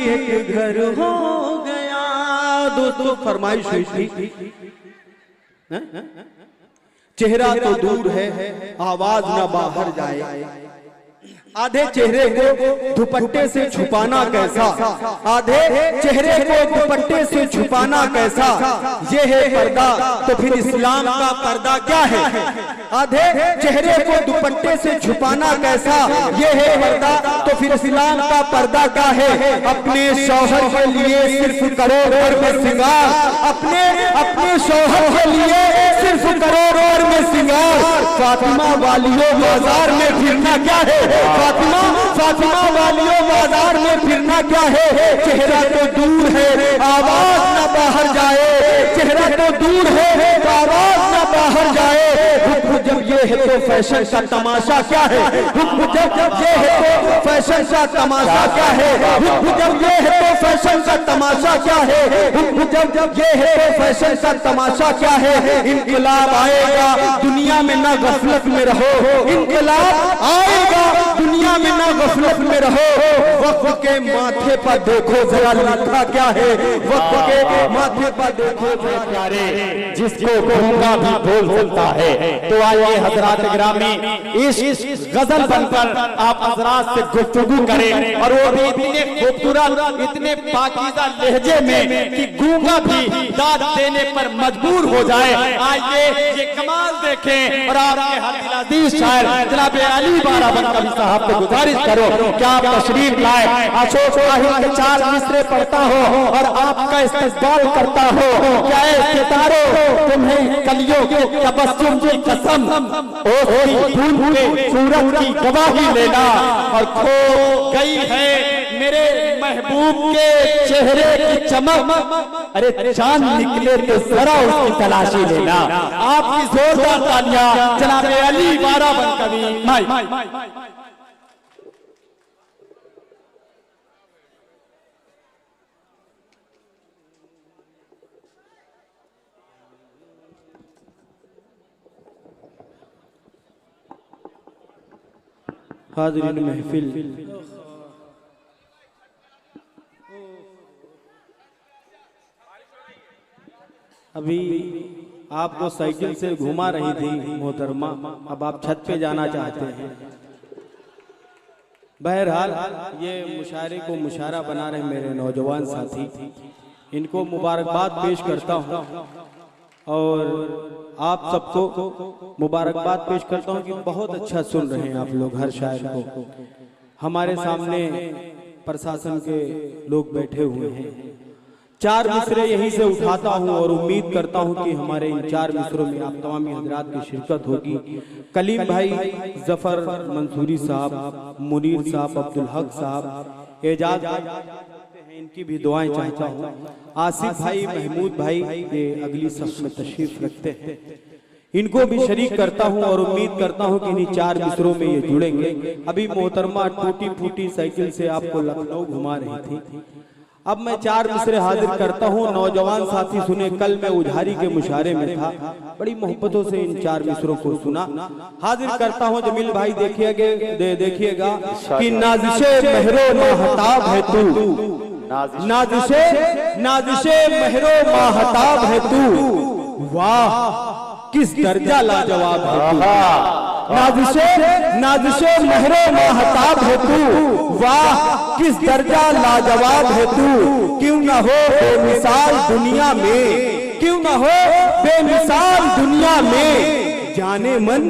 एक घर हो गया। दोस्तों फरमाइश हुई थी, चेहरा तो दूर है आवाज न बाहर जाए, आधे चेहरे को दुपट्टे से छुपाना कैसा, आधे चेहरे को दुपट्टे से छुपाना कैसा, ये है पर्दा तो फिर इस्लाम का पर्दा क्या है। आधे चेहरे को दुपट्टे से छुपाना कैसा, ये है पर्दा तो फिर इस्लाम का पर्दा क्या है। अपने शौहर के लिए सिर्फ करोड़ में सिंगार, अपने शौहर के लिए सिर्फ करोड़ में सिंगार, फातिमा वालियों बाजार में फिरना क्या है, फातिमा वालियों बाजार में फिरना क्या है। चेहरा तो दूर है आवाज न बाहर जाए, चेहरा तो दूर है आवाज न बाहर जाए। हुक्म जब ये है तो फैशन का तमाशा क्या है, हुक्म जब ये है तो फैशन का तमाशा क्या है, हुक्म जब ये है तो फैशन का तमाशा क्या है, हुक्म जब ये है तो फैशन का तमाशा क्या है। इनकलाब आएगा दुनिया में ना गफलत में रहो, इनकलाब आएगा दुनिया में ना गफलत में रहो। वक्त के माथे पर देखो जरा लिखा क्या है, वक्त के माथे पर देखो जरा प्यारे, जिसको गूंगा भी बोल सकता है। तो आइए हजरात गिरामी इस गजल बनकर आप हजरात से गुफ्तगू करें, और वो भी इतने खूबसूरत इतने पाकीज़ा लहजे में कि गूंगा भी दाद देने पर मजबूर हो जाए। आइए ये कमाल देखें, और आपके हर दिल अजीज शायर जनाब अली बाराबंकवी साहब को गुजारिश करो कि आप तशरीफ लाए, अशोक वाहिद के 4 मिसरे पढ़ता हो और आपका इस्तकबाल करता हो। क्या सितारों तुम्हें कलियों के तबस्सुम की कसम, फूल के सूरज की गवाही लेना, और खो गई है मेरे महबूब के चेहरे की चमक, अरे चांद निकले तो जरा उसकी तलाशी लेना। आपकी जोरदार तालियां जनाब अली बाराबंकवी भाई। हाज़रीन महफिल, अभी आपको साइकिल से घुमा रही थी मोहतरमा, अब आप छत पे जाना चाहते हैं। बहरहाल ये मुशायरे को मुशायरा बना रहे मेरे नौजवान साथी, इनको मुबारकबाद पेश करता हूँ, और आप सबको मुबारकबाद पेश करता हूँ कि बहुत अच्छा सुन रहे हैं आप लोग हर शायर को। हमारे सामने प्रशासन के लोग बैठे हुए हैं, 4 मिसरे यहीं से उठाता हूँ और उम्मीद करता हूँ कि हमारे इन 4 मिसरों में आप तमामी हजरात की शिरकत होगी। कलीम भाई, जफर मंसूरी साहब, मुनीर साहब, अब्दुल हक साहब, एजाज, इनकी भी दुआएं चाहता हूँ। आसिफ भाई, महमूद भाई ये अगली सफ में तशरीफ रखते हैं, इनको भी शरीक करता हूँ और उम्मीद करता हूँ कि इन्हीं 4 मिसरों में ये जुड़ेंगे। अभी मोहतरमा टूटी फूटी साइकिल से आपको लखनऊ घुमा रही थी, अब मैं 4 मिसरे हाजिर करता हूँ। नौजवान साथी सुने, कल मैं उधारी के मुशायरे में था, बड़ी मोहब्बतों से इन 4 मिसरों को सुना। हाजिर करता हूँ जमील भाई, देखिएगा कि नाज़िशे महरो महताब है तू, नाज़िशे महरो महताब है तू, वाह किस दर्जा लाजवाब है तू। नाज़िशे महरो महताब है तू, वाह किस दर्जा लाजवाब है तू। क्यों न हो बेमिसाल दुनिया में, क्यों न हो बेमिसाल दुनिया में, जाने मन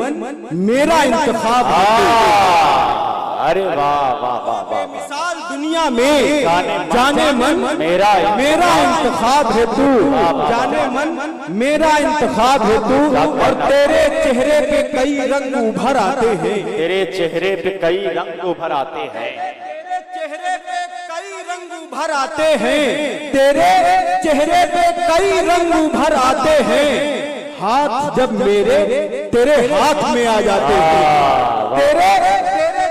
मेरा इंतखाब है तू। अरे वाह वाह वाह, बेमिसाल दुनिया में जाने मन मेरा इंतखाब है तू, जाने मन मेरा इंतखाब है तू। और तेरे चेहरे पे कई रंग उभर आते हैं, तेरे चेहरे पे कई रंग उभर आते हैं, तेरे चेहरे पे कई रंग उभर आते हैं, तेरे चेहरे पे कई रंग उभर आते हैं। हाथ जब मेरे तेरे हाथ में आ जाते हैं, तेरे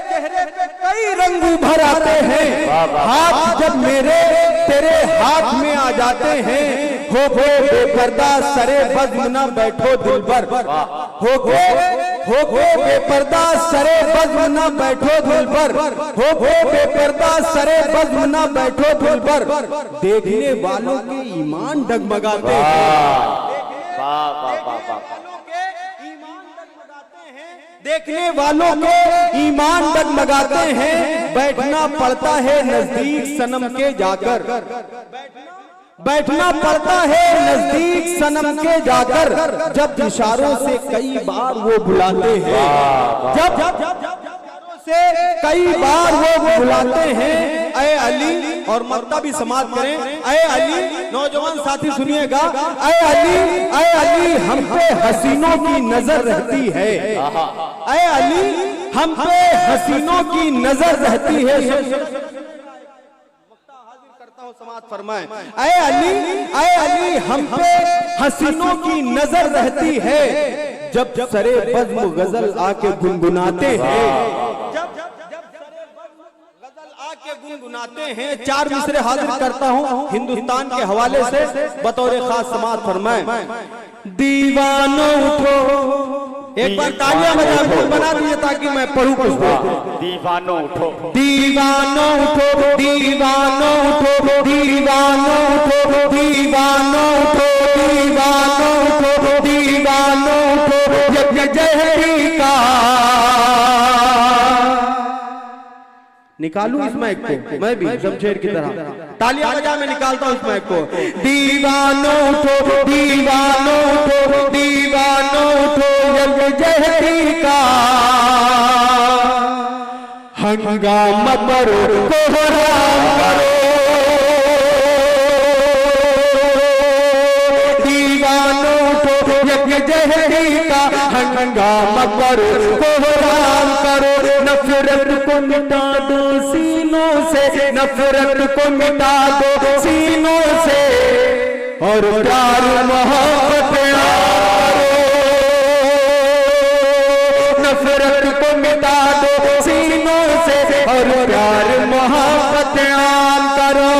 चेहरे पे कई रंग उभर आते हैं। हाथ जब मेरे तेरे हाथ में आ जाते हैं, हो बेपर्दा सरे बज़्म न बैठो दिलबर, हो हो बेपर्दा सरे बज़्म न बैठो धुल पर, हो बेपर्दा सरे बज़्म न बैठो धुल पर, देखने वालों के ईमान डगमगाते हैं। देखने वालों के ईमान डगमगाते हैं, बैठना पड़ता है नजदीक सनम के जाकर, बैठना पड़ता है नजदीक सनम के जाकर, जब इशारों से कई बार वो बुलाते हैं, जब इशारों से कई बार वो बुलाते हैं। ऐ अली, और मक्ता भी समाप्त करें। ऐ अली, नौजवान साथी सुनिएगा। ऐ अली हम पे हसीनों की नजर रहती है, ऐ अली हम पे हसीनों की नजर रहती है। समाप्त फरमाएं। ऐ अली हम पे हसीनों की नजर रहती है, जब सरे बज़्म गजल आके गुनगुनाते हैं, जब गजल आके गुनगुनाते हैं। चार मिसरे हाजिर करता हूं हिंदुस्तान के हवाले से, बतौर खास समाप्त फरमाएं। दीवानो उठो, एक बार तालियां बना दीजिए ताकि मैं पढ़ूं कुछ। दीवानो उठो, दीवानो उठो, दीवानो उठो, दीवानो उठो, दीवानो उठो, दीवानो उठो, दीवानो उठो, जग जहरी का। निकालूं इस माइक को मैं भी शमशेर की तरह, तालियां बजा मैं निकालता हूं इस माइक को। दीवानो उठो, दीवानो उठो, दीवानो उठो, जग जहरी का हंगामा करो, कोहराम करो, दीवानो उठो, जग जहरी का हंगामा करो, कोहराम करो। नफरत को मिटा दो सीनों से, नफरत को मिटा दो सीनों से, और प्यार मोहब्बत नफरत को मिटा दो सीनों से, और प्यार मोहब्बत आम करो।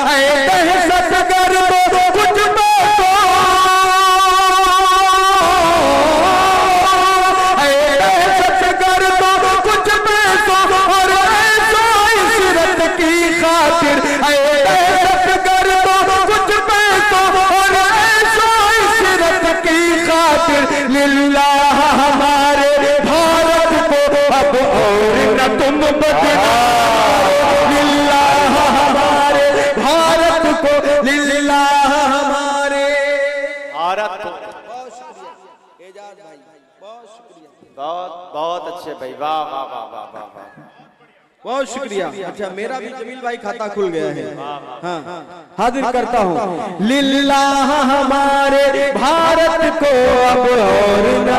ऐ दहशत गर्द कुछ बातों, ऐ दहशत गर्द कुछ पैसों, और ऐसो इशरत की खातिर, ऐ दहशत गर्द कुछ पैसों, और ऐसो इशरत की खातिर, लिल्लाह हमारे भारत को अब और न तुम बदला, लिल्लाह हमारे भारत को, लिल्लाह हमारे भारत को। बहुत शुक्रिया एजाज भाई, बहुत शुक्रिया, बहुत बहुत अच्छे भाई, वाह वाह वाह वाह वाह वाह, बहुत शुक्रिया। अच्छा मेरा भी जमील भाई खाता खुल गया है। हाँ हाजिर करता हूँ। लिल्लाह हमारे भारत को अब और न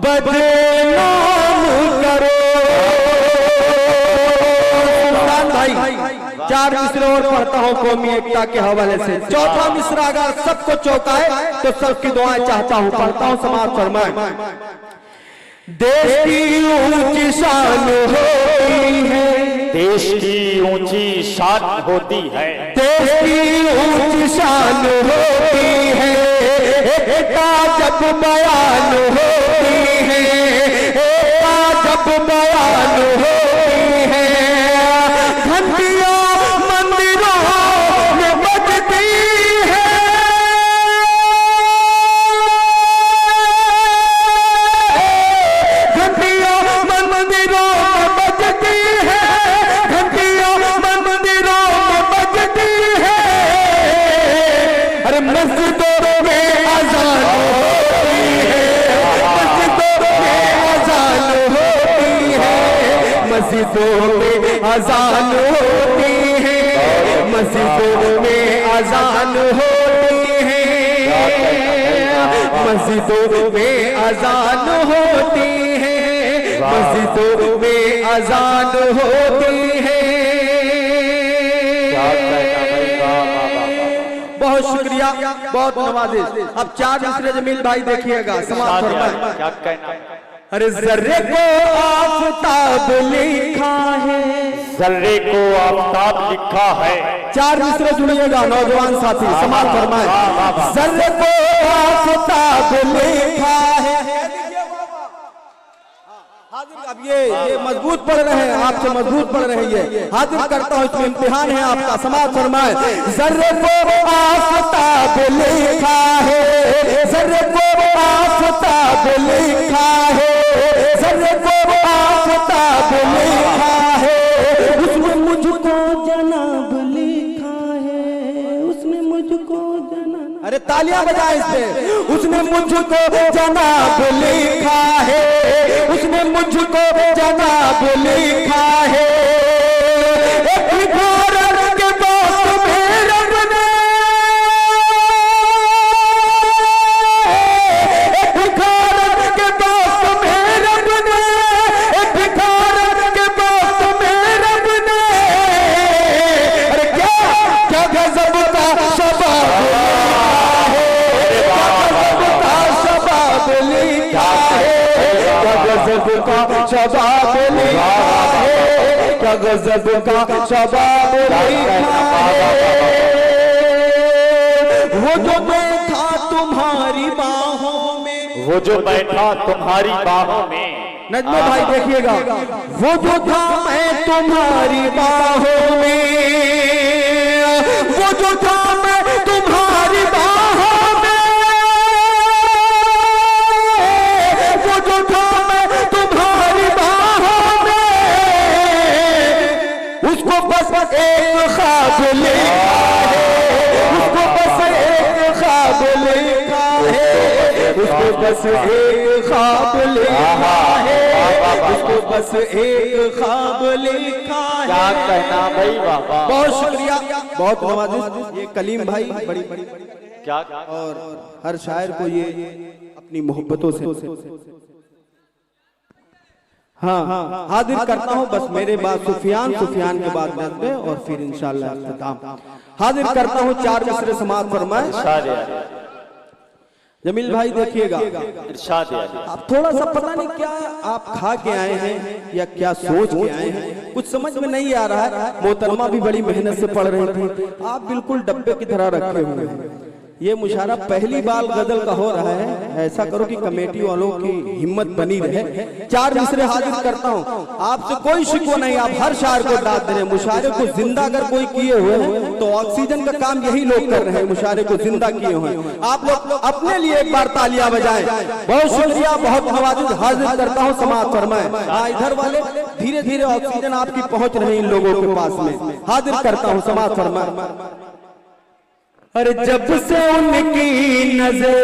बदनाम करो। भाई चार मिसरे और पढ़ता हूँ कौमी एकता के हवाले से। चौथा मिसरा अगर सबको चौंकाए तो सबकी दुआएं चाहता हूँ, पढ़ता हूँ समाप्त फरमाए। देश की ऊंची शान होती है, देश की ऊंची शान होती है, देश की ऊंची शान होती है, एकता जब बयान होती है, एकता जब बयान होती है, घंटियां मंदिरों में बजती है, घंटियां मंदिरों में बजती है, घंटियां मंदिरों में बजती है। अरे मस्जिदों में अज़ान होती है, मस्जिदों में अज़ान होती है, मस्जिदों में अज़ान होती है, मस्जिदों में अज़ान होती है, मस्जिदों में अज़ान होती है, मस्जिदों में अज़ान होती है। बहुत शुक्रिया, बहुत नवाजिश। अब चार मिसरे जमील भाई देखिएगा, समाप्त फरमाएं। क्या कहना? अरे जर्रे को आफताब लिखा है, जर्रे को आफताब लिखा है, चार मिसरे सुनिएगा नौजवान साथी, समाज फरमाए। जर्रे को आफताब लिखा है। अब ये मजबूत पढ़ रहे हैं, आपसे मजबूत पढ़ रहे हैं। हाजिर करता हूँ, इसमें इम्तिहान है आपका। समाज फरमाए। जर्रे को आफताब लिखा है, जर्रे को आफताब लिखा है, जर्रे को आफताब लिखा है, उसमें मुझको जनाब लिखा है, उसने मुझको जनाब। अरे तालियां बजाएं इस पे। उसने मुझको जनाब लिखा है, उसने मुझको जनाब लिखा है। एक भिखारन के पास में रब ने, एक भिखारन के पास में रब ने, एक भिखारन के पास में रब ने। अरे क्या क्या गजब का शबाब लिखा है, क्या गजब का शबाब लिखा है, क्या गजब का शबाब लिखा है। वो जो बैठा तुम्हारी बाहों में, वो जो बैठा तुम्हारी बाहों में। नजमे भाई देखिएगा। वो जो था मैं तुम्हारी बाहों में, वो जो था मैं तुम्हारी बाहों में, वो जो था मैं तुम्हारी बाहों में, उसको बस एक ख्वाब लिखा है, उसको बस एक ख्वाब लिखा है, उसको बस एक ख्वाब लिखा है, उसको बस एक ख्वाब लिखा है। क्या कहना भाई बाबा। बहुत शुक्रिया, बहुत नवाजिश। ये कलीम भाई बड़ी बड़ी क्या और हर शायर को ये अपनी मोहब्बतों से। हाँ, हाजिर करता हूँ बस मेरे बाद सुफियान के बाद नज़्में और फिर इंशाअल्लाह इख्तिताम। हाजिर करता हूँ चार मिसरे समाज फरमाए। जमील भाई देखिएगा। आप थोड़ा सा पता नहीं क्या आप खा के आए हैं या क्या सोच के आए हैं, कुछ समझ में नहीं आ रहा है। मोहतरमा भी बड़ी मेहनत से पढ़ रही थी, आप बिल्कुल डब्बे की तरह रखे हुए हैं। ये मुशारा पहली बार गजल का हो रहा है। ऐसा करो कि कमेटी वालों की हिम्मत बनी रहे। चार मिसरे हाजिर करता हूँ, आपसे कोई शिकवा नहीं, आप हर शायर को दाद दे रहे हैं। मुशारे को जिंदा अगर कोई किए हुए हैं तो ऑक्सीजन का काम यही लोग कर रहे हैं, मुशारे को जिंदा किए हुए हैं। आप लोग अपने लिए एक बार तालियां बजाएं। बहुत शुक्रिया, बहुत नवाजिश। हाजिर करता हूँ समाज फरमाए। हाँ, इधर वाले धीरे धीरे ऑक्सीजन आपकी पहुंच रही इन लोगों के पास में। हाजिर करता हूँ समाज फरमाए। अरे जब से उनकी नजर,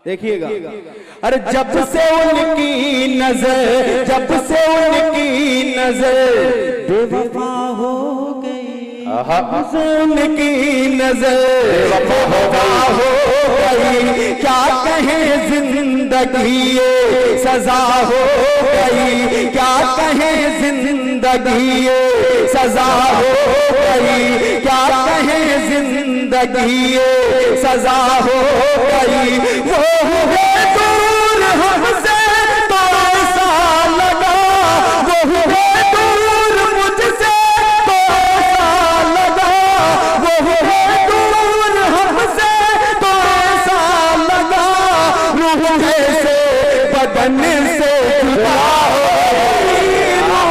देखिएगा। अरे जब से उनकी नजर, जब से उनकी नजर बेवफा हो गई, उनकी नजर बेवफा हो गई। क्या कहें जिंदगी ये सजा हो गई, क्या कहें जिंदगी ये सजा हो गई, क्या कहें जिंदगी ये सजा हो गई। वो हुए दूर हमसे तो ऐसा लगा, वो हुए दूर मुझसे तो ऐसा लगा, वो हुए दूर हमसे तो ऐसा लगा। रूह से बदन से जुदा हो गई, रूह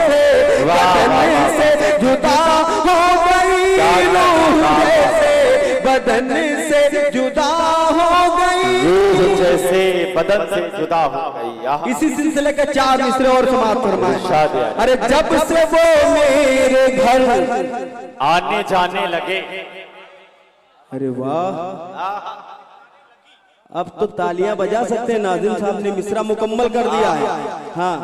से बदन से जुदा हो गई, रूह से बदन से जुदा हो गई, रूह जैसे बदन से जुदा हो गई। इसी सिलसिले के चार मिसरे और समाप्त फरमाए। अरे जब से वो मेरे घर आने जाने लगे। अरे वाह, अब तो तालियां बजा सकते हैं। नाज़िम साहब ने मिसरा मुकम्मल कर दिया है। हाँ,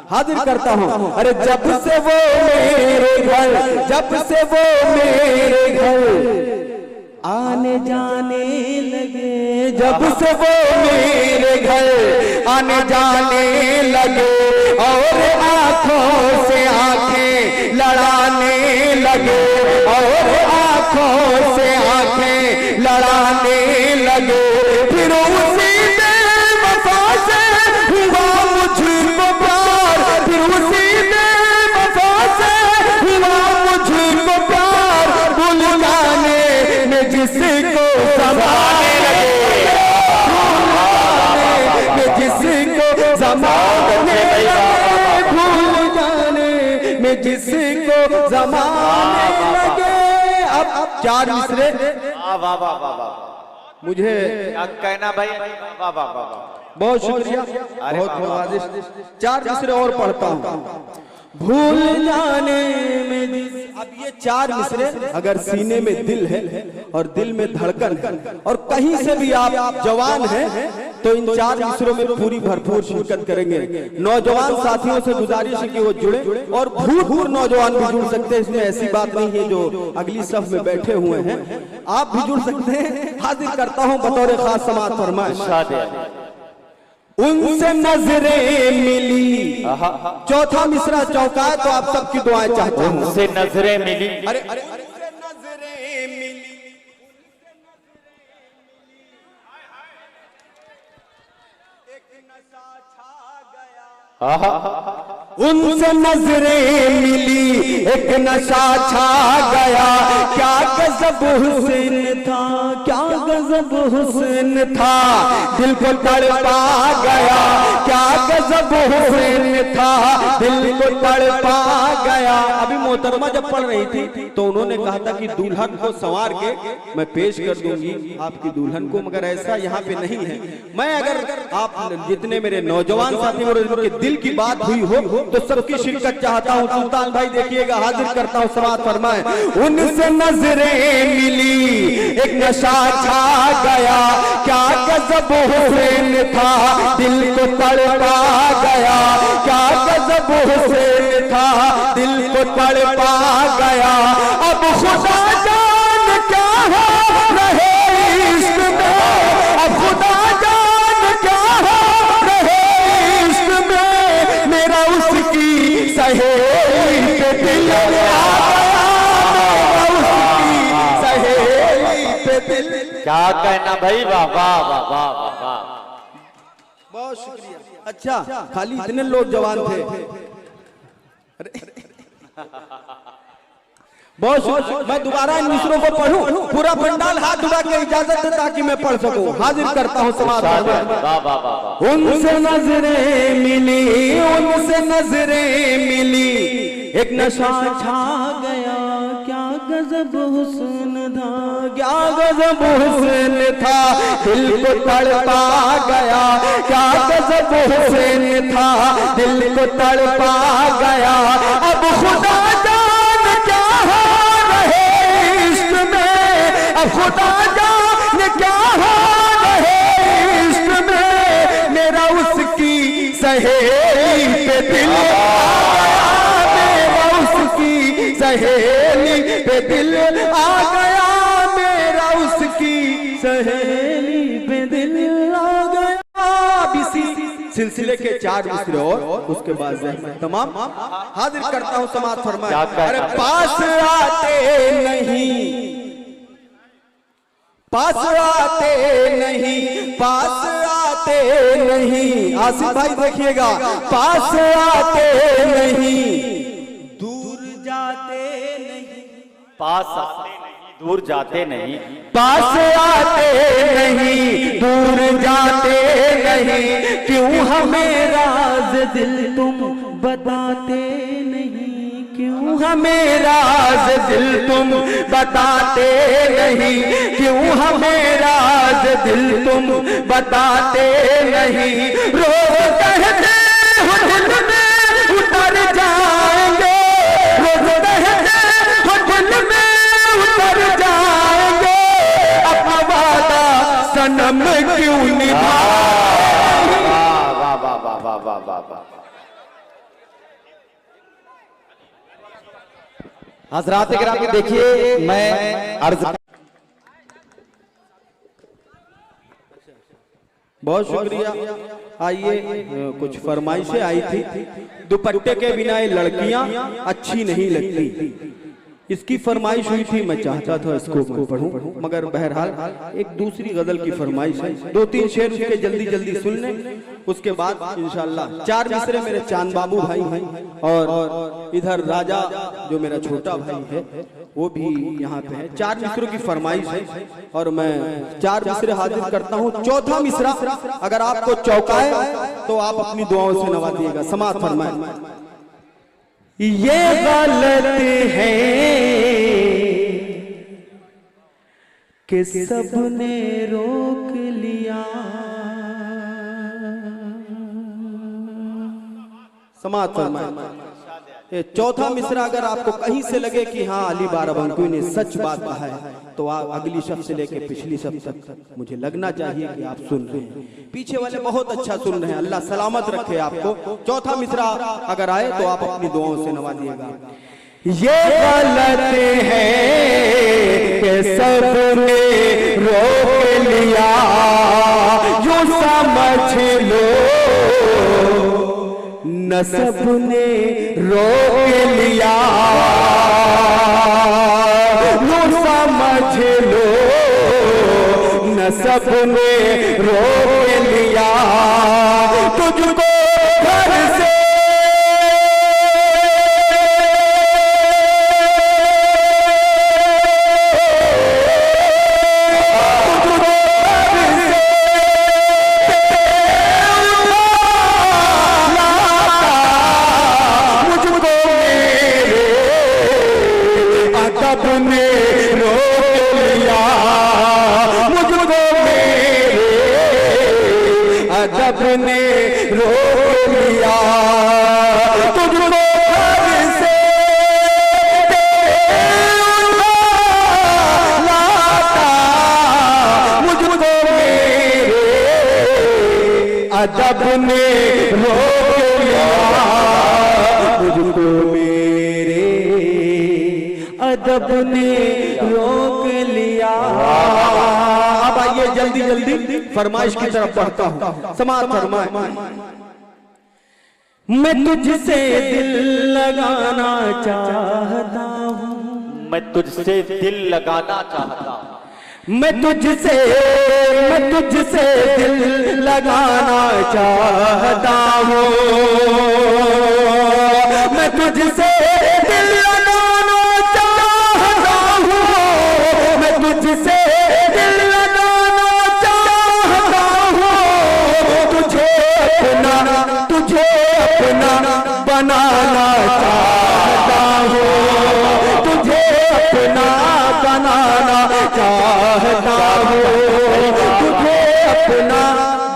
हाजिर करता हूँ। अरे जब से वो मेरे घर, जब से वो मेरे घर आने जाने लगे, जब से वो मेरे घर आने जाने लगे, और आंखों से आंखें लड़ाने लगे, और आंखों से आंखें लड़ाने लगे। फिर उसी बेवफा से हुआ मुझको प्यार, फिर उसी बेवफा से में जिसको जमाने लगे। अब 4 मिसरे। वाह वाह वाह वाह वाह, मुझे क्या कहना भाई, वाह वाह वाह वाह, बहुत शुक्रिया, बहुत नवाजिश। 4 मिसरे और पढ़ता हूँ। भूल जाने में अब ये 4 मिसरे अगर सीने में दिल है और दिल में धड़कन है और कहीं से भी आप जवान हैं तो इन 4 मिसरों में पूरी भरपूर शिरकत करेंगे। नौजवान साथियों से गुजारिश है कि वो जुड़े और भूतपूर्व नौजवान भी जुड़ सकते हैं, इसमें ऐसी बात नहीं है। जो अगली सफ में बैठे हुए हैं आप भी जुड़ सकते हैं। हाजिर करता हूँ बतौर खास समाअत फरमाए। उनसे नजरें मिली, चौथा मिसरा चौका है तो आप सबकी दुआएं चाहता हूं। उनसे नजरें मिली, अरे अरे उनसे नजरें मिली, एक नशा छा गया। उनसे नजरें मिली, एक नशा छा गया। क्या गजब हुस्न था, क्या गजब हुस्न था, दिल को तड़पा गया। क्या गजब हुस्न था, दिल को तड़पा गया। अभी मोहतरमा जब पढ़ रही थी तो उन्होंने कहा था कि दुल्हन को संवार के मैं पेश कर दूंगी आपकी दुल्हन को, मगर ऐसा यहाँ पे नहीं है। मैं अगर आप जितने मेरे नौजवान साथी और उनके दिल की बात हुई हो तो सबकी शिरकत चाहता हूँ। सुल्तान भाई देखिएगा, हाजिर करता हूँ समाअत फरमाए। उनसे नजरें मिली, एक नशा छा गया। क्या गजब हुस्न था, दिल को तड़पा गया। क्या गजब हुस्न था, दिल को तड़पा गया। अब खुदा जान क्या हो रहे इश्क में, अब खुदा जान क्या हो रहे इश्क में। मेरा उसकी सहेली पे दिल आ गया, मेरा उसकी सहेली पे दिल। क्या कहना भाई, वाह वाह वाह वाह वाह वाह, बहुत शुक्रिया। अच्छा खाली इतने लोग जवान थे। बहुत शुक्रिया। मैं दोबारा इन मिसरों को पढ़ूं, पूरा पंडाल हाथ उठा के इजाजत दे ताकि मैं पढ़ सकूं। हाजिर करता हूं समाअत फरमाए। वाह वाह वाह वाह, उनसे नजरें मिली, उनसे नजरें मिली, एक नशा छा गया। क्या गजब हुस्न था, क्या गजब हुस्न था, दिल को तड़पा गया। क्या गजब हुस्न था, दिल को तड़पा गया। अब खुदा जान क्या हो रहे इश्क में, अब खुदा जान क्या हो रहे इश्क में। मेरा उसकी सहेली पे दिल आ गया, मेरा उसकी सहेली पे दिल आ गया, मेरा उसकी सहेली पे दिल आ गया। अब इसी सिलसिले के 4 मिसरे और उसके बाद तमाम हाजिर करता हूं समाअत फरमाए। अरे पास आते नहीं, पास आते नहीं, पास आते नहीं। आसिफ भाई देखिएगा, पास आते नहीं, दूर जाते नहीं। पास आते नहीं, दूर जाते नहीं, पास आते नहीं, दूर जाते नहीं। क्यों हमें राज दिल तुम बताते नहीं, क्यों हमें राज दिल तुम बताते नहीं, क्यों हमें राज दिल तुम बताते नहीं। रोज कहते हो दिल में उतर जाएंगे, रोज कहते हो दिल में उतर जाएंगे। अपना वादा सनम क्यों निभाएंगे। वाह वाह वाह वाह वाह वाह वाह। हजरात किराम देखिए, मैं अर्ज बहुत शुक्रिया। आइए, कुछ फरमाइशें आई थी। दुपट्टे के बिना ये लड़कियां अच्छी नहीं लगती, इसकी फरमाइश हुई थी। मैं चाहता था इसको मैं पढ़ूं, मगर बहरहाल एक दूसरी गजल की फरमाइश है। 2-3 शेर उसके जल्दी जल्दी सुन लें, उसके बाद इंशाल्लाह 4 मिसरे मेरे चांद बाबू भाई हैं और इधर राजा जो मेरा छोटा भाई है वो भी यहाँ पे है। 4 मिसरों की फरमाइश है और मैं 4 मिसरे हाजिर करता हूँ। चौथा मिसरा अगर आपको चौकाए तो आप अपनी दुआओं से नवाजिएगा। समाअत फरमाए। ये गलत है कि सबने रोक लिया। समाप्त फरमाए। ये चौथा मिसरा अगर आपको कहीं से लगे कि हाँ अली बाराबंकी ने सच बात कहा है, तो आप अगली शब्द से लेके पिछली शब्द तक मुझे लगना चाहिए कि आप सुन रहे हैं। पीछे वाले बहुत अच्छा सुन रहे हैं, अल्लाह सलामत रखे आपको। चौथा मिसरा अगर आए तो आप अपनी दुआओं से नवाजिएगा। ये गलत है कि सबने रोक लिया, यूं समझ लो न सबने रोक लिया, यूं समझ लो न सबने रोक लिया। तुझको घर से ने रोक लिया। तुझको घर से लाता, मुझको मेरे अदब ने रोक लिया, मुझको मेरे अदब ने रोक लिया। अब आइए जल्दी जल्दी फरमाइश की तरफ बढ़ता हूं। समाप्त फरमाए। मैं तुझसे दिल लगाना चाहता हूं, मैं तुझसे दिल लगाना चाहता हूं, मैं तुझसे दिल लगाना चाहता हूं, मैं तुझसे दिल लगाना चाहता हूं, मैं तुझसे दिल लगाना चाहता हूं, तुझे अपना बनाना चाहता हूं, तुझे अपना बनाना चाहता हूं, तुझे अपना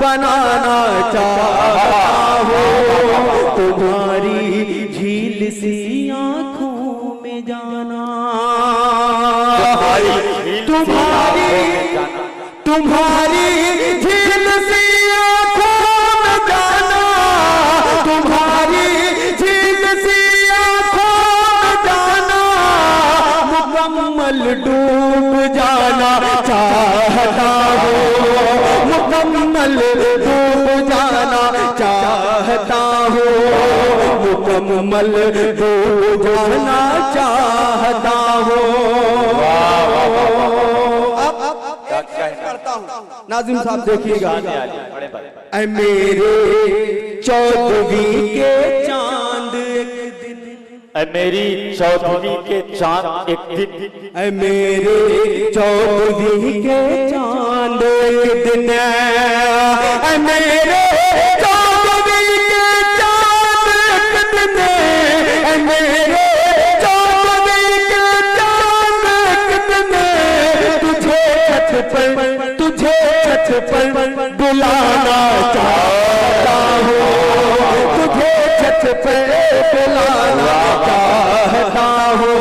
बनाना चाहता हूं। तुम्हारी झील सी आंखों में जाना, तुम्हारी झील सी आंखों में जाना, तुम्हारी झील सी आंखों में जाना, मुकम्मल डूब जाना चाहता हूँ, मुकम्मल डूब जाना चाहता हूँ, मुकम्मल डूब जाना चाहता हूँ। नाज़िम साहब देखिएगा। ऐ मेरे चौदहवीं के चांद एक दिन, ऐ मेरी चौदहवीं के चांद एक दिन, ऐ मेरे चौदहवीं के चांद एक दिन, ऐ मेरे चौदहवीं के चांद एक दिन, ऐ मेरे चौदहवीं के चांद एक दिन, तुझे छत पर बुलाना चाहता हूँ, तुझे छत पर बुलाना चाहता हूँ,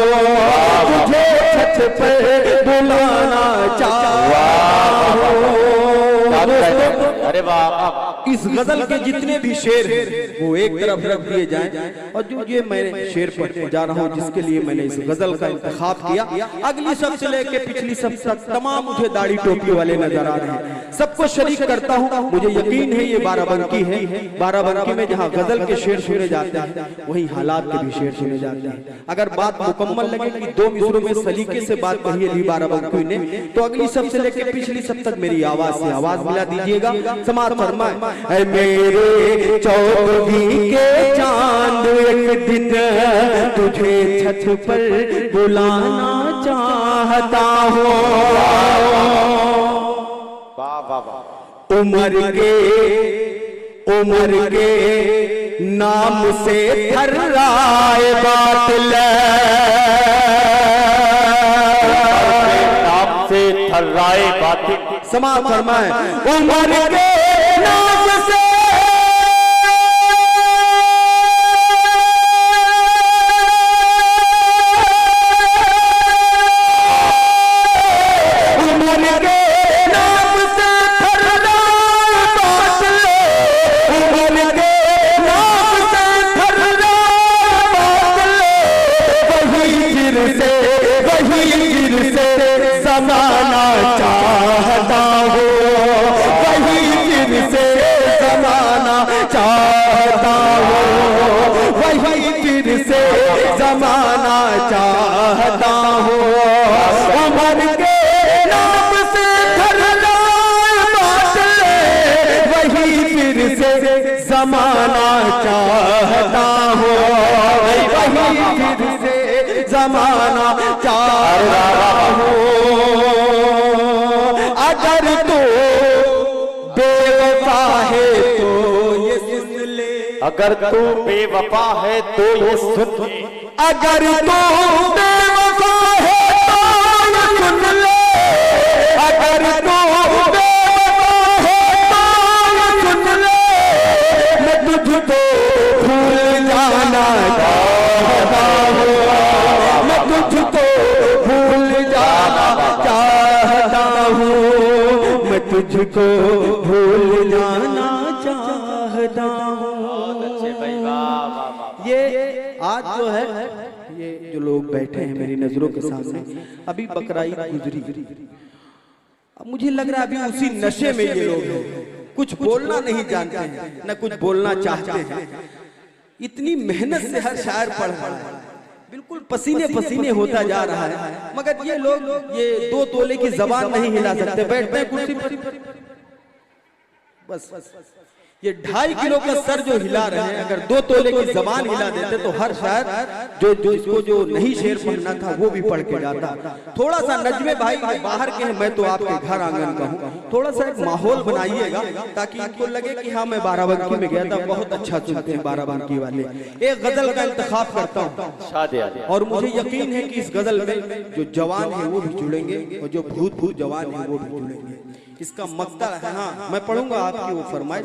तुझे छत पर बुलाना चाहता हूँ। अरे वाह, इस गजल के जितने भी शेर हैं वो एक तरफ रख दिए जाएं, और जो ये मैं शेर पढ़ने जा रहा हूँ जिसके लिए मैंने इस गजल का इंतखाब किया, अगली शब्द से लेके पिछली शब्द तक तमाम मुझे दाढ़ी टोपी वाले नजर आ रहे हैं। सबको शरीक करता हूँ, मुझे यकीन है ये बाराबंकी है। बाराबंकी में जहाँ गजल के शेर सुने जाते हैं वहीं हालात के भी शेर सुने जाते हैं। अगर बात मुकम्मल लगे कि दो मिसरों में सलीके से बात कही अली बाराबंकी ने, तो अगली शब्द से लेके पिछली शब्द तक मेरी आवाज से आवाज मिला दीजिएगा। समाप्त फरमाए। ऐ मेरे चौदहवीं के चांद एक दिन, तुझे छत पर बुलाना चाहता हूँ, उमर के नाम से थर्राए बातिल, नाम से थर्राए बातिल। समाप्त फरमाए। उमर के नाम से ज़माना चाहता हो, वही फिर से ज़माना चाहता हो, वही फिर से ज़माना चाहता हो। उमर के नाम से थर्राए बातिल, वही फिर से ज़माना चाहता हो, वही फिर से ज़माना चाहता हो। अगर तो बेवफा है तो ये सुन ले, अगर तू बेवफा है तो ये सुन ले, अगर तो बेवफा है तो ये सुन ले, अगर तो बेवफा है तो ये सुन ले, मैं तुझको भूल जाना चाहता हूँ, मैं तुझको भूल जाना चाहता हूँ, मैं तुझको भूल जाना चाहता हूँ। ये आज जो है, ये जो लोग बैठे हैं मेरी नजरों के सामने, अभी बकराईद गुजरी, अब मुझे लग रहा है अभी उसी नशे में ये लोग हैं, कुछ बोलना नहीं जानते हैं, न कुछ बोलना चाहते हैं। इतनी मेहनत से हर शायर पढ़ रहा है, बिल्कुल पसीने पसीने होता जा रहा है, मगर ये लोग ये 2 तोले की जबान नहीं हिला सकते, बैठते हैं कुर्सी पर बस। ये 2.5 किलो का सर जो हिला रहे हैं, अगर 2 तोले की जबान हिला देते तो हर शायर जो इसको जो नहीं शेर पढ़ना था वो भी पढ़ के जाता। थोड़ा सा नजमे भाई बाहर के हैं, मैं तो आपके घर आंगन का हूँ, थोड़ा सा एक माहौल बनाइएगा ताकि इनको लगे कि हाँ मैं बाराबंकी में गया था, बहुत अच्छा सुनते हैं बाराबंकी वाले। एक गजल का इंतखाब करता हूँ और मुझे यकीन है कि इस गजल में जो जवान है वो भी जुड़ेंगे और जो भूत जवान है वो भी जुड़ेंगे। इसका मकता है, हाँ मैं पढ़ूंगा आपकी वो फरमाइश,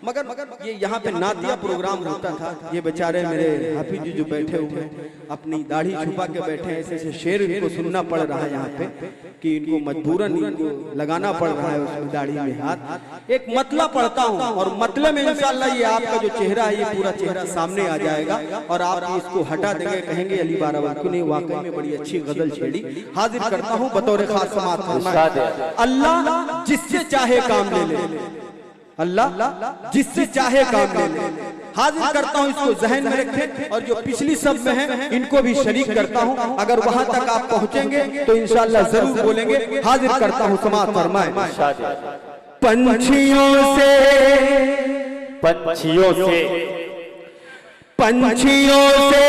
मगर ये यहाँ पे नातिया प्रोग्राम होता था, ये बेचारे मेरे हाफिज जी जो बैठे हुए अपनी दाढ़ी छुपा के बैठे हैं, ऐसे शेर इनको सुनना पड़ रहा है यहाँ पे कि इनको मजबूरन इनको लगाना पड़ रहा है उसमें दाढ़ी में हाथ। एक मतला पढ़ता हूँ और मतले में इंशाअल्लाह ये आपका जो चेहरा है ये पूरा चेहरा सामने आ जाएगा और आप इसको हटा देंगे, कहेंगे अली बाराबंकी ने वाकई में बड़ी अच्छी गजल छेड़ी। हाजिर करता हूँ बतौर खास समाअत फरमाए। अल्लाह जिससे चाहे काम ले ले, अल्लाह जिससे चाहे काम ले ले। हाजिर करता हूँ, इसको जहन में रखें और जो पिछली सब में है इनको भी शरीक करता हूँ। अगर वहां तक आप पहुंचेंगे तो इंशाअल्लाह जरूर बोलेंगे। हाजिर करता हूँ, समाअत फरमाए। पंछियों से पंछियों से पंछियों से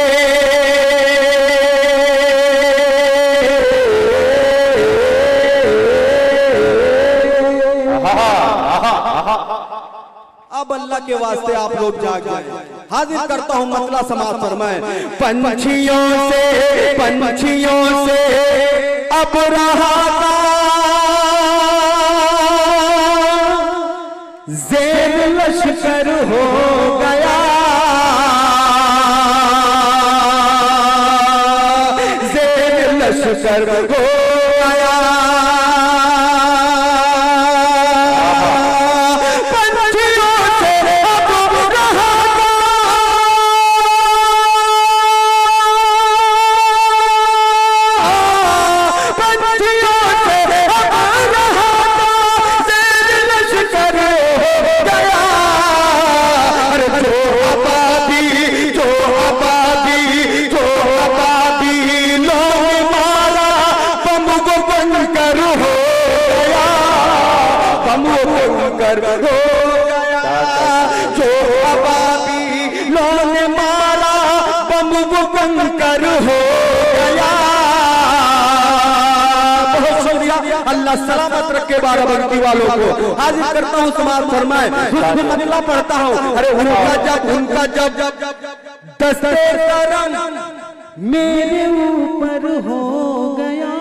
अब अल्लाह के वास्ते आप लोग जाग जाए। हाजिर करता हूँ मतला समाअत फरमाए। पंछियों से अब रहा था ज़ेर लश्कर हो गया, ज़ेर लश्कर हो गया। हो गया जो अबाबी लोन मारा बम वो कंकर हो गया। बहुत शुक्रिया, अल्लाह अल्लाह सलामत रखे बाराबंकी वालों को। हाजिर करता हूँ समाज फरमाए, मतला पढ़ता हूँ। अरे उनका जब दस्ते करम मेरे ऊपर हो गया,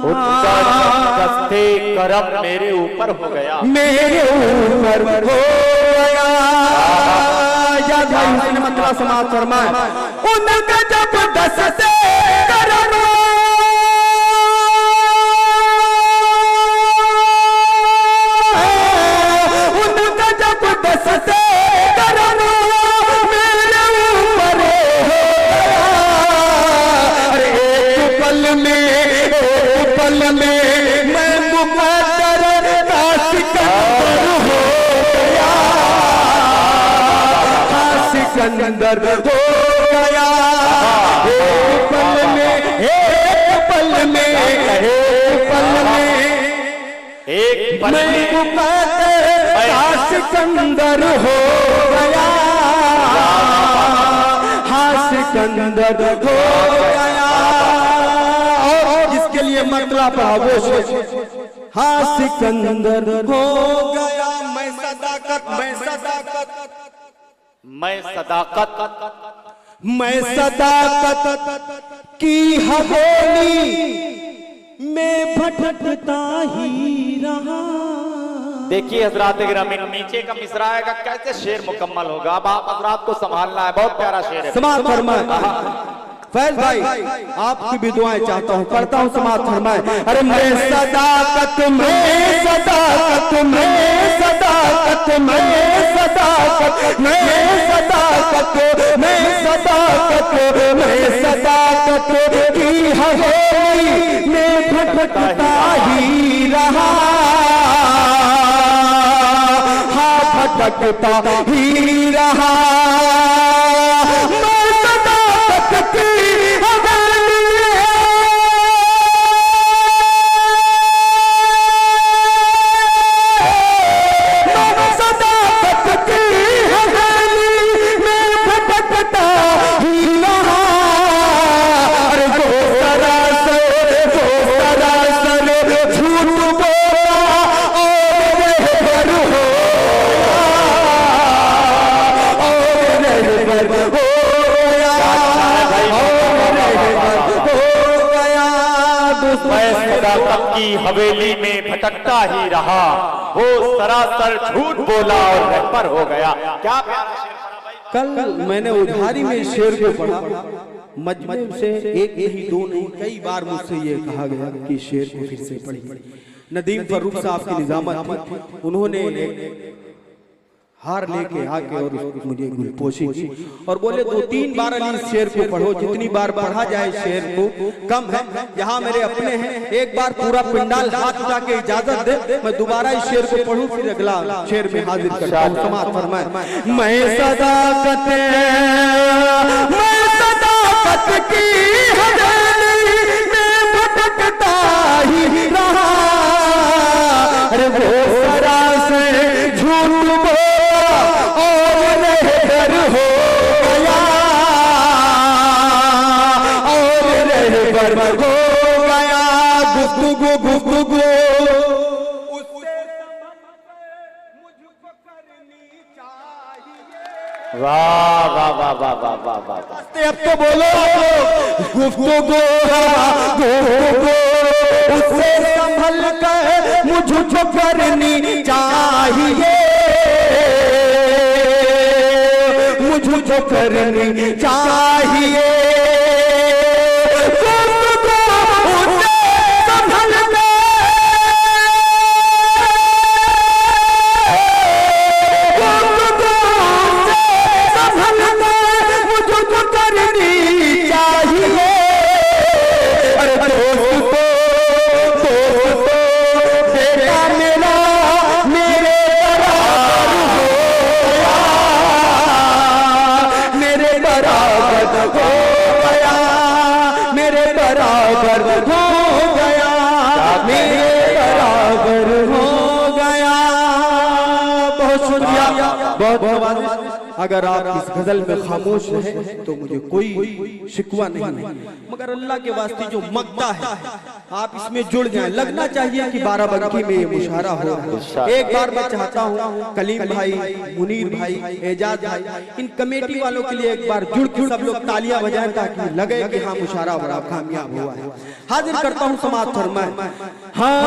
उनका दस्ते करम मेरे ऊपर हो गया, मेरे ऊपर हो गया। या भाई हुसैन मतला समाज फरमाए, उनका जब दस्ते करम सिकंदर हो गया, एक पल में, एक पल में, एक पल में, एक पल में सिकंदर हो गया, हाँ सिकंदर हो गया। और जिसके लिए मतला पढ़ा वो हाँ सिकंदर हो गया। मैं सदाकत, मैं सदाकत, मैं सदाकत, मैं सदाकत की हवेली में भटकता ही रहा। देखिए हजरात गिरामी, नीचे का मिसरा आएगा, कैसे शेर मुकम्मल होगा। अब आप हजरात को संभालना है, बहुत प्यारा शेर है। समाज फरमाए फैज भाई, आपकी भी दुआएं चाहता हूँ, करता हूँ। समाज फरमाए, अरे मैं सदाकत, मैं सदाकत, मैं सदाकत, मैं सदाकत, मैं सदाकत, मैं सदाकत, मैं सदाकत की हवेली में भटकता ही रहा, हाँ भटकता ही रहा। की हवेली में भटकता ही रहा, वो सरासर झूठ बोला और रहबर हो गया। क्या प्यारा शेर भाई। कल मैंने उधारी में शेर को पढ़ा, मजमे से एक नहीं दो नहीं कई बार मुझसे ये कहा गया कि शेर को फिर से पढ़ी। नदीम फर्रुख साहब की निजामत थी, उन्होंने हार लेके आके और मुझे गुलपोशी की और बोले 2-3 बार अली शेर को पढ़ो, जितनी बार पढ़ा जाए शेर को कम है। यहाँ मेरे अपने हैं, एक बार पूरा पिंडाल हाथ उठा के इजाजत दे, मैं दोबारा इस शेर को पढ़ूं, फिर अगला शेर में हाजिर करता हूँ। समाज फरमाए, मैं सदाकत, मैं सदाकत की हवेली में भटकता ही रहा, अरे वो सरा से झूठ हो गया, गुफ्तगू गुफ्तगू उससे मुझको करनी चाहिए। वाह वाह वाह वाह वाह वाह वाह। अब तो बोलो, गुफ्तगू गुफ्तगू उससे संभल कर मुझको करनी चाहिए, मुझको करनी चाहिए। अगर आप इस गजल में खामोश रहे तो मुझे कोई शिकवा नहीं है, मगर अल्लाह के वास्ते जो मक्ता है आप इसमें जुड़ जाएं। लगना चाहिए कि बाराबंकी में ये मुशायरा हो रहा है। एक बार मैं चाहता हूँ कलीम भाई, मुनीर भाई, एजाज भाई, इन कमेटी वालों के लिए एक बार जुड़ के सब लोग तालियां बजाएं ताकि लगे कि हाँ मुशायरा बड़ा कामयाब हुआ है। हाजिर करता हूँ समाअत फरमाए। हाँ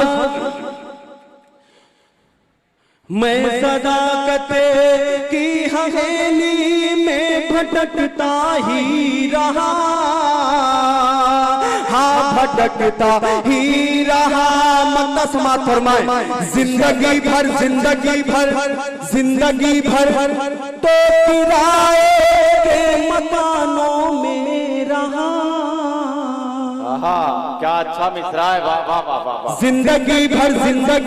मैं सदाकत की हवेली में भटकता ही रहा, हाँ भटकता ही रहा। मत समाअत फरमाए। जिंदगी भर तो किराए के मकानों में रहा। क्या अच्छा मिसरा है, वाह वाह वाह वाह वाह। जिंदगी भर तो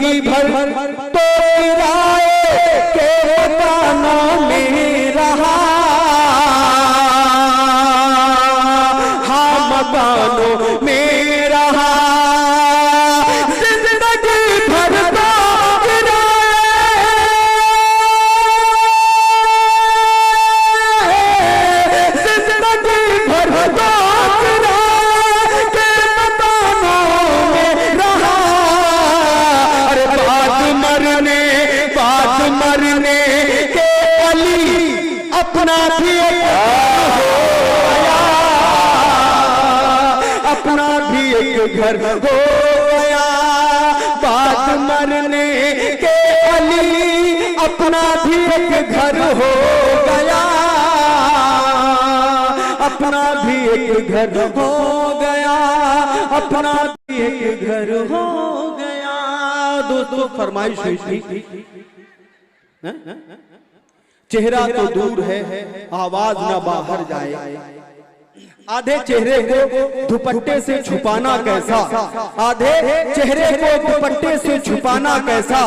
किराए के मकानों में रहा, हाँ मकानों में रहा। जिंदगी भर तो अपना भी एक घर हो गया, बात मरने के अली अपना भी एक घर हो गया, अपना भी एक घर हो गया, अपना भी एक घर हो गया। दोस्तों फरमाइश हुई थी, चेहरा तो दूर है आवाज ना बाहर जाए, आधे चेहरे को दुपट्टे से छुपाना कैसा, आधे चेहरे को दुपट्टे से छुपाना कैसा,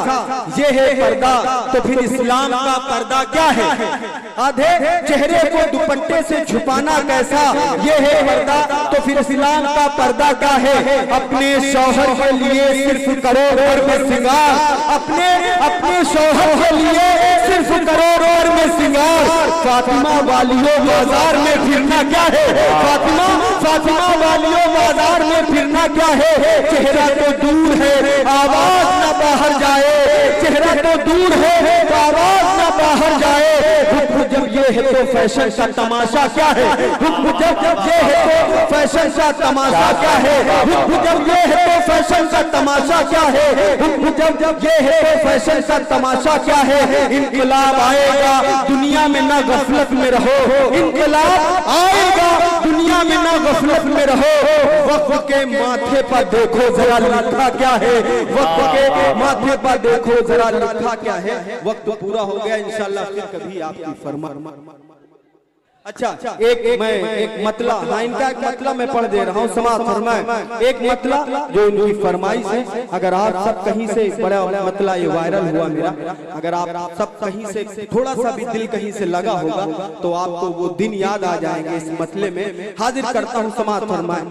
ये है पर्दा तो फिर इस्लाम का पर्दा क्या है। आधे चेहरे को दुपट्टे से छुपाना कैसा, ये है पर्दा तो फिर इस्लाम का पर्दा क्या है। अपने शौहर के लिए सिर्फ करोड़ में सिंगार, अपने शौहर के लिए सिर्फ करोड़ में सिंगार। फातिमा वालियों बाजार में फिरना क्या है, फातिमा वालियों बाजार में फिरना क्या है। चेहरा तो दूर है आवाज ना बाहर जाए, चेहरा तो दूर है आवाज ना बाहर जाए। हुक्म जब ये है तो फैशन का तमाशा क्या है, हुक्म जब ये है तो फैशन का तमाशा क्या है, हुक्म जब ये है तो फैशन का तमाशा क्या है, हुक्म जब ये है तो फैशन का तमाशा क्या है। इनकलाब आएगा दुनिया में ना गफलत में रहो, इनकलाब आएगा दुनिया में ना गफलत में रहो। वक्त के माथे पर देखो जरा लिखा क्या है, वक्त के माथे पर देखो जरा लिखा क्या है। वक्त पूरा हो गया, इंशाल्लाह फिर कभी आपकी फरमा। अच्छा एक मतला, हाँ इनका एक मतला मैं पढ़ दे रहा हूँ, समाअत फरमाए। एक मतला जो इनकी फरमाइश है, अगर आप सब कहीं से बड़ा मतला ये वायरल हुआ मेरा, अगर आप सब कहीं से थोड़ा सा भी दिल कहीं से लगा होगा तो आपको वो दिन याद आ जाएंगे इस मतले में। हाजिर करता हूँ, समाअत फरमाए।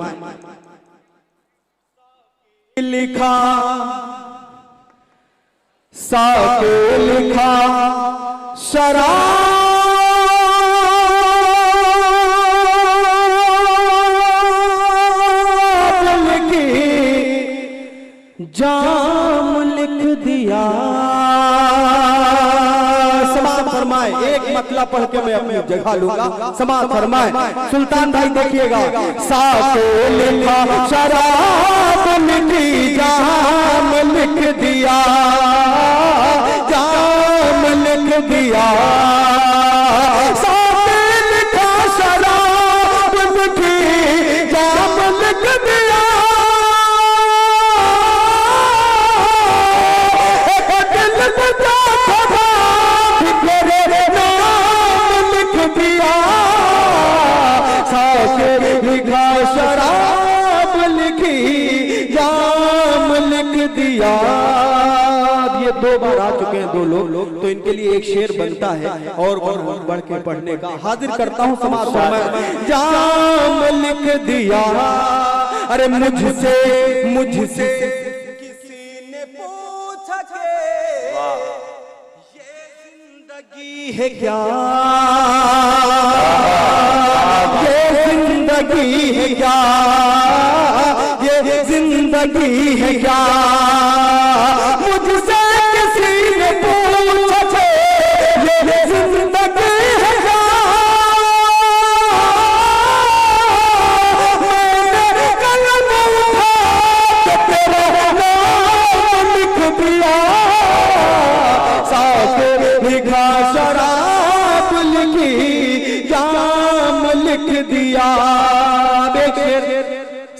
लिखा साके लिखा शराब जाम लिख दिया। समाअत फरमाए। एक मतला पढ़ के मैं अपनी जगह लूंगा, समाअत फरमाए। सुल्तान भाई देखिएगा। साके लिखा शराब लिखी जाम लिख दिया, जाम लिख दिया। साके लिखा शराब लिखी जाम लिख दिया। शराब लिखी जाम लिख दिया। ये दो बार आ चुके हैं दो लोग, तो इनके लिए एक शेर बनता है और बढ़ के पढ़ने का। हाजिर करता हूँ, समाअत फरमाए। जाम लिख दिया। अरे मुझसे किसी ने पूछा के ये जिंदगी है क्या, ये जिंदगी है क्या, ये जिंदगी है क्या, मुझसे किसी ने पूछा ये जिंदगी है क्या, मैंने कलम उठा के तेरा नाम लिख दिया, साथ लिखा शराब लिखी जाम लिख दिया।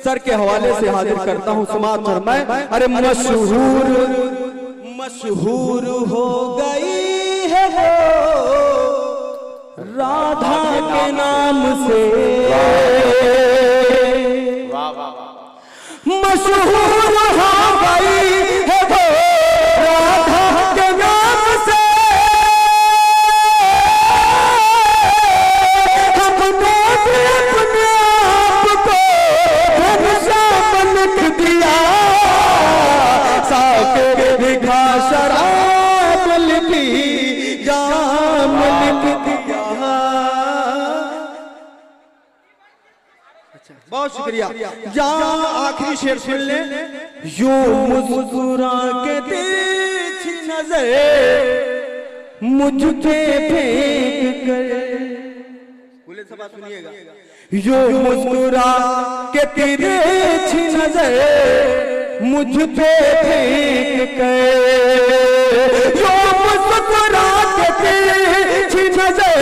सर के हवाले से हाजिर करता हूं समाज फरमाए। अरे मशहूर मशहूर हो गई है वो राधा के नाम से, मशहूर हो गई है वो राधा के नाम से, हमने भी अपने आप को घनश्याम लिख दिया, साके दिखा शराब लिखी जाम लिख दिया। बहुत शुक्रिया। जहाँ आखिरी शेर सुन ले। यूं मुस्कुरा के तिरछी नजर मुझ पे फेंक कर, बोले सब बात सुनिएगा। यूं मुस्कुरा के तिरछी नजर मुझ पे फेंक कर, यूं मुस्कुरा के तिरछी नजर